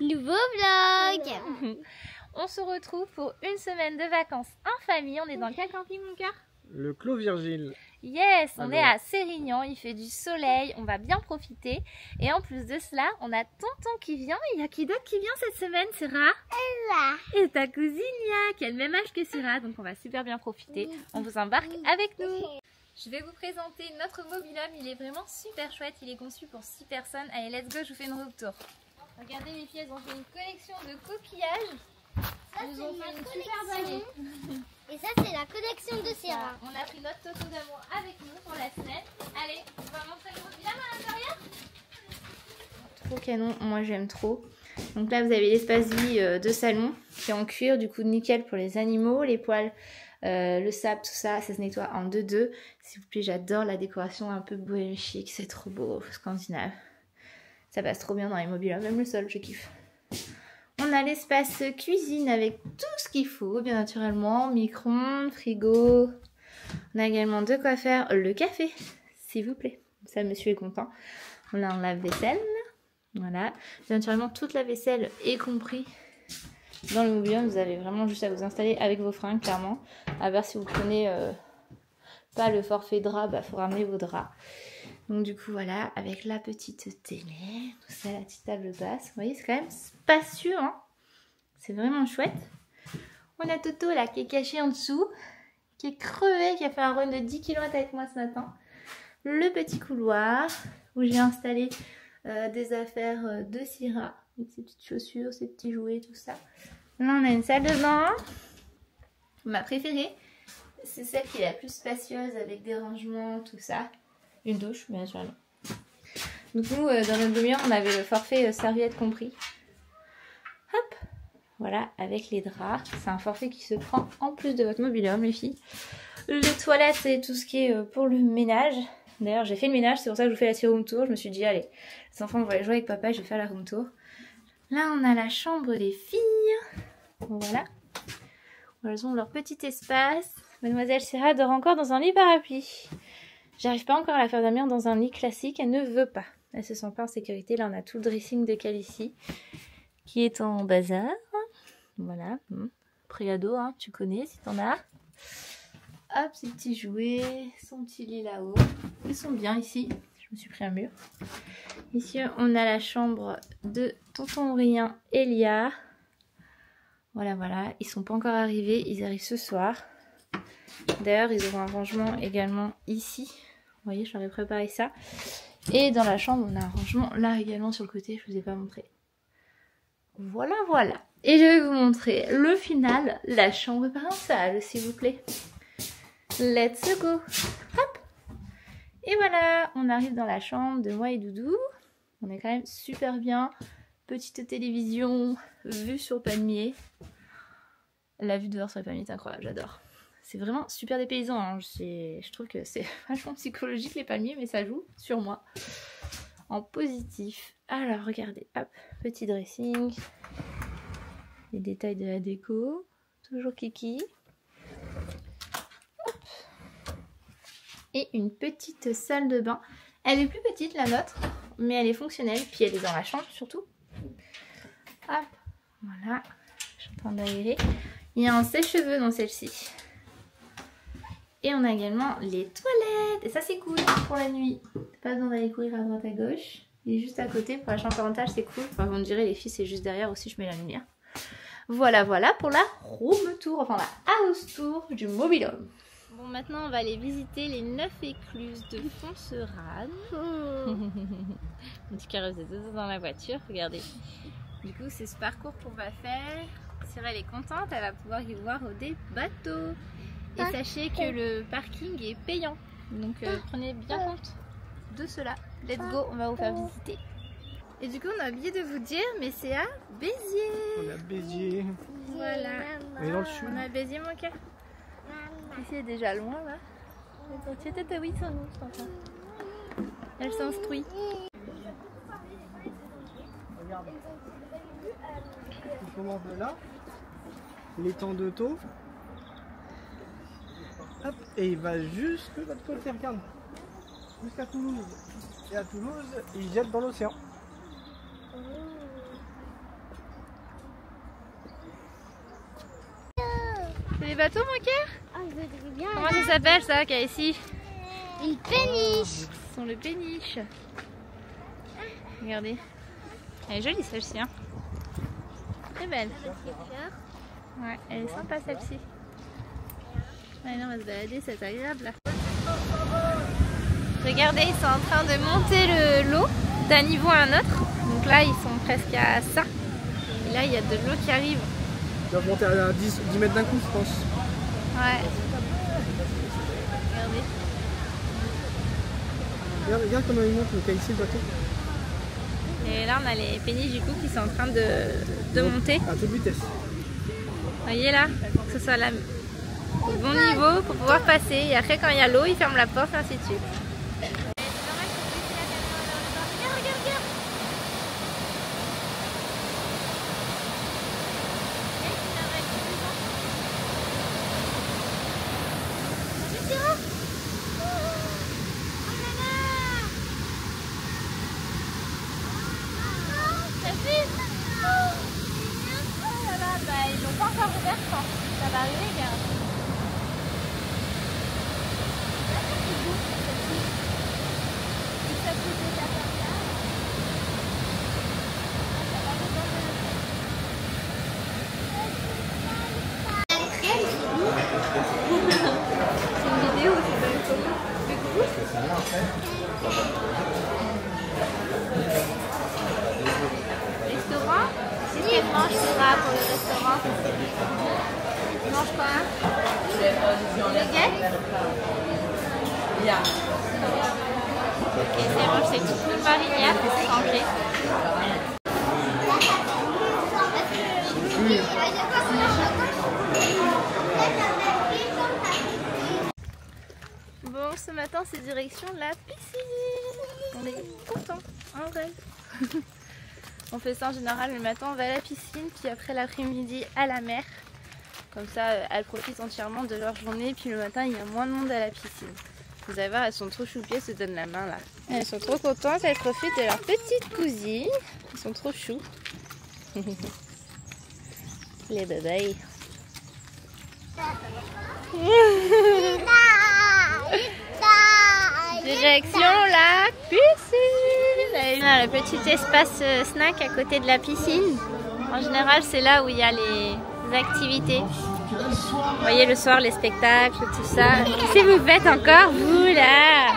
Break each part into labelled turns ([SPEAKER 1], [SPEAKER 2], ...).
[SPEAKER 1] nouveau vlog.
[SPEAKER 2] On se retrouve pour une semaine de vacances en famille. On est dans quel camping, mon cœur?
[SPEAKER 3] Le Clos Virgile.
[SPEAKER 2] Yes, on
[SPEAKER 3] Alors.
[SPEAKER 2] est à Sérignan, il fait du soleil, on va bien profiter. Et en plus de cela, on a tonton qui vient. Il y a qui d'autre qui vient cette semaine, Sarah?
[SPEAKER 1] Là.
[SPEAKER 2] Et ta cousine Lia, qui a le même âge que Sarah, donc on va super bien profiter. On vous embarque avec nous. Je vais vous présenter notre mobil-home, il est vraiment super chouette, il est conçu pour 6 personnes. Allez, let's go, je vous fais une roue tour. Regardez les filles, elles ont fait une collection de coquillages.
[SPEAKER 1] Ça,
[SPEAKER 2] Ils nous ont
[SPEAKER 1] c'est
[SPEAKER 2] fait
[SPEAKER 1] ma
[SPEAKER 2] une super
[SPEAKER 1] collection.
[SPEAKER 2] balai.
[SPEAKER 1] Et ça, c'est la collection de Sarah.
[SPEAKER 2] On a pris notre toto d'amour avec nous pour la semaine. Allez, on va montrer le mobil-home à l'intérieur. Trop canon, moi j'aime trop. Donc là vous avez l'espace vie de salon qui est en cuir, du coup nickel pour les animaux, les poils, le sable, tout ça, ça se nettoie en 2-2. S'il vous plaît, j'adore la décoration un peu bohème chic, c'est trop beau, scandinave. Ça passe trop bien dans les mobil-homes, même le sol, je kiffe. On a l'espace cuisine avec tout ce qu'il faut, bien naturellement, micro-ondes, frigo. On a également de quoi faire le café, s'il vous plaît. Ça, monsieur est content. On a un lave-vaisselle. Voilà. Bien naturellement, toute la vaisselle est compris dans le mobil-home. Vous avez vraiment juste à vous installer avec vos fringues, clairement. À part si vous prenez pas le forfait drap, bah faut ramener vos draps. Donc du coup voilà, avec la petite télé, tout ça, la petite table basse. Vous voyez, c'est quand même spacieux, hein. C'est vraiment chouette. On a Toto là qui est caché en dessous, qui est crevé, qui a fait un run de 10 km avec moi ce matin. Le petit couloir où j'ai installé des affaires de Syrah, avec ses petites chaussures, ses petits jouets, tout ça. Là on a une salle de bain. Ma préférée, c'est celle qui est la plus spacieuse avec des rangements, tout ça. Une douche, bien sûr. Donc nous, dans notre mobil-home, on avait le forfait serviette compris. Hop, voilà, avec les draps. C'est un forfait qui se prend en plus de votre mobil-home, les filles. Les toilettes, c'est tout ce qui est pour le ménage. D'ailleurs, j'ai fait le ménage, c'est pour ça que je vous fais la room tour. Je me suis dit, allez, les enfants vont aller jouer avec papa, je vais faire la room tour. Là, on a la chambre des filles. Voilà. Elles ont leur petit espace. Mademoiselle Sarah dort encore dans un lit parapluie. J'arrive pas encore à la faire dormir dans un lit classique, elle ne veut pas. Elle se sent pas en sécurité. Là, on a tout le dressing de Calici qui est en bazar. Voilà. Préado, hein, tu connais si t'en as. Hop, ses petits jouets, son petit lit là-haut. Ils sont bien ici. Je me suis pris un mur. Ici, on a la chambre de tonton Aurélien et Lia. Voilà, voilà. Ils sont pas encore arrivés. Ils arrivent ce soir. D'ailleurs, ils auront un rangement également ici. Vous voyez, je leur ai préparé ça. Et dans la chambre, on a un rangement là également sur le côté. Je ne vous ai pas montré. Voilà, voilà. Et je vais vous montrer le final, la chambre parentale, s'il vous plaît. Let's go. Hop. Et voilà, on arrive dans la chambre de moi et Doudou. On est quand même super bien. Petite télévision, vue sur le palmier. La vue dehors sur le palmier est incroyable, j'adore. C'est vraiment super dépaysant, hein. Je trouve que c'est vachement psychologique les palmiers, mais ça joue sur moi. En positif. Alors, regardez, hop, petit dressing. Les détails de la déco. Toujours kiki. Hop. Et une petite salle de bain. Elle est plus petite, la nôtre, mais elle est fonctionnelle. Puis elle est dans la chambre, surtout. Hop, voilà. Je suis en train d'aérer. Il y a un sèche-cheveux dans celle-ci. Et on a également les toilettes. Et ça, c'est cool pour la nuit. Pas besoin d'aller courir à droite à gauche. Il est juste à côté. Pour la chambre parentale, c'est cool. Enfin, vous me direz, les filles, c'est juste derrière aussi. Je mets la lumière. Voilà, voilà pour la room tour. Enfin, la house tour du mobil-home. Bon, maintenant, on va aller visiter les 9 écluses de Fonserane. Un petit carrosse de dodo dans la voiture. Regardez. Du coup, c'est ce parcours qu'on va faire. Sarah, elle est contente. Elle va pouvoir y voir des bateaux. Et sachez que le parking est payant, donc prenez bien compte de cela. Let's go, on va vous faire visiter. Et du coup, on a oublié de vous dire, mais c'est à Béziers.
[SPEAKER 3] On a Béziers.
[SPEAKER 2] Voilà.
[SPEAKER 3] On est dans le sud.
[SPEAKER 2] On a Béziers, mon cœur. Ici, c'est déjà loin, là. Oui, c'est nous, je t'entends. Elle s'instruit.
[SPEAKER 3] Regarde. On commence de là. L'étang de taux. Hop, et il va jusque de l'autre côté, regarde. Jusqu'à Toulouse. Et à Toulouse, il jette dans l'océan.
[SPEAKER 2] des bateaux, mon cœur?
[SPEAKER 1] Ah, je voudrais bien.
[SPEAKER 2] Comment ça s'appelle ça qu'il y a ici?
[SPEAKER 1] Une péniche.
[SPEAKER 2] Ce sont les péniches. Regardez. Elle est jolie celle-ci. Hein. Très belle. Ouais, elle est sympa celle-ci. Allez, on va se balader, c'est agréable là. Regardez, ils sont en train de monter l'eau d'un niveau à un autre. Donc là, ils sont presque à ça. Et là, il y a de l'eau qui arrive.
[SPEAKER 3] Ils doivent monter à 10 mètres d'un coup, je pense.
[SPEAKER 2] Ouais. Regardez.
[SPEAKER 3] Regarde comment ils montent, donc ici le bateau.
[SPEAKER 2] Et là, on a les péniches du coup qui sont en train de monter.
[SPEAKER 3] À toute vitesse.
[SPEAKER 2] Vous voyez là, pour que ce soit au bon niveau pour pouvoir passer. Et après, quand il y a l'eau, ils ferment la porte, ainsi de suite. Ils n'ont pas encore ouvert, je pense. Ça va arriver, gars. C'est une vidéo, c'est pas une photo. Restaurant? Qu'est-ce qu'elle mange, Sarah, pour le restaurant? Tu manges quoi? Nuggets? Ok, c'est mange ces petites poules marinières pour se changer. Bon, ce matin, c'est direction la piscine. On est contents, en vrai. On fait ça en général le matin, on va à la piscine, puis après l'après-midi à la mer. Comme ça, elles profitent entièrement de leur journée, puis le matin, il y a moins de monde à la piscine. Vous allez voir, elles sont trop choupies, elles se donnent la main là. Elles sont trop contentes, elles profitent de leur petite cousine. Ils sont trop choux. Les bébés. Direction la piscine. On a le petit espace snack à côté de la piscine. En général, c'est là où il y a les activités. Vous voyez le soir les spectacles, tout ça. Qu'est-ce que vous faites encore, vous là?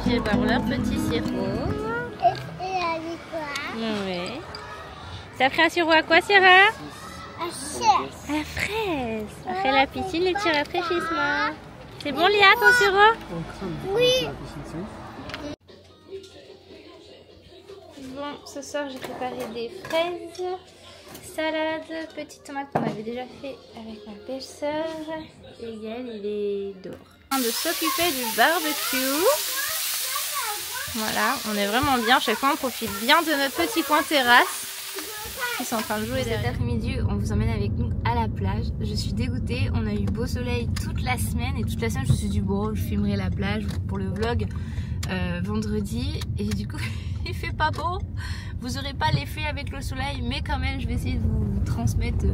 [SPEAKER 2] Ils boivent leur petit sirop.
[SPEAKER 1] Et avec quoi?
[SPEAKER 2] Oui. Ça ferait un sirop à quoi, Sarah?
[SPEAKER 1] À chaise.
[SPEAKER 2] À la fraise. Après la piscine, les petits rafraîchissements. C'est bon, Lia, ton sirop?
[SPEAKER 1] Oui.
[SPEAKER 2] Bon, ce soir, j'ai préparé des fraises, salade, petites tomates qu'on avait déjà fait avec ma belle-sœur. Et Gaël, il est dehors. En train de s'occuper du barbecue. Voilà, on est vraiment bien. Chaque fois, on profite bien de notre petit coin terrasse. Ils sont en train de jouer derrière. Cet après-midi, on vous emmène avec nous à la plage. Je suis dégoûtée, on a eu beau soleil toute la semaine. Et toute la semaine, je me suis dit, bon, je filmerai la plage pour le vlog vendredi. Et du coup, il fait pas beau. Vous n'aurez pas l'effet avec le soleil, mais quand même, je vais essayer de vous transmettre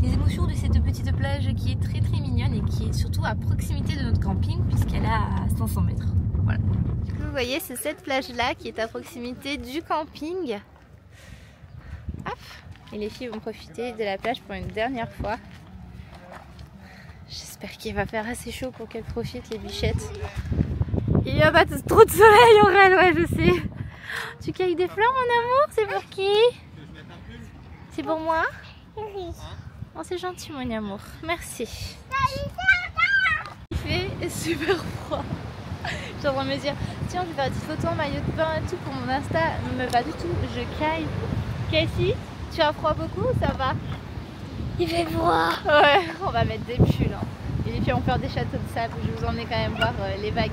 [SPEAKER 2] les émotions de cette petite plage qui est très très mignonne et qui est surtout à proximité de notre camping puisqu'elle est à 500 mètres. Voilà. Du coup, vous voyez, c'est cette plage-là qui est à proximité du camping. Hop. Et les filles vont profiter de la plage pour une dernière fois. J'espère qu'il va faire assez chaud pour qu'elles profitent, les bichettes. Il n'y a pas trop de soleil, Aurèle, ouais, je sais. Tu cueilles des fleurs, mon amour? C'est pour qui? C'est pour moi?
[SPEAKER 1] Oui.
[SPEAKER 2] Oh, c'est gentil, mon amour. Merci. Il fait super froid. Je suis en train de me dire, tiens, je vais faire une petite photo en maillot de bain et tout pour mon Insta. Mais pas du tout, je caille. Cassie, tu as froid beaucoup ou ça va?
[SPEAKER 1] Il fait froid.
[SPEAKER 2] Ouais, on va mettre des pulls. Hein. Et les filles vont faire des châteaux de sable. Je vous emmener quand même voir les vagues.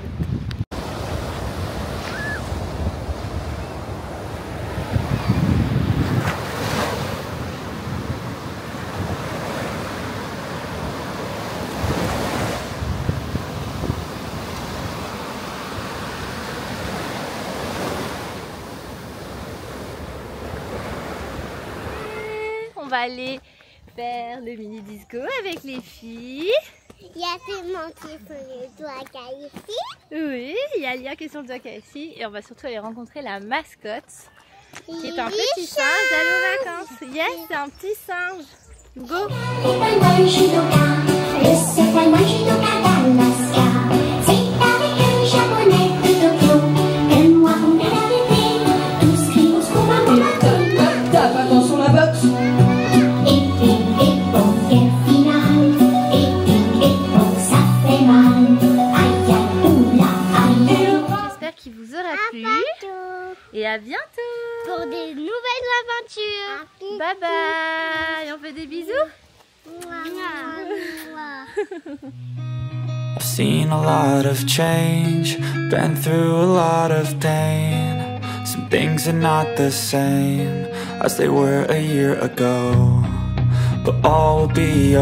[SPEAKER 2] on va aller faire le mini disco avec les filles.
[SPEAKER 1] Il y a tellement qui sont les doigts ici.
[SPEAKER 2] Oui, il y a Lia qui est sur le doigt ici et on va surtout aller rencontrer la mascotte qui est un petit singe d'aller aux vacances. Yes, c'est un petit singe. Go! J'espère qu'il vous aura plu et à bientôt
[SPEAKER 1] Pour des nouvelles aventures.
[SPEAKER 2] Bye bye. On fait des bisous.
[SPEAKER 4] I've seen a lot of change, been through a lot of pain. Some things are not the same as they were a year ago, but all will be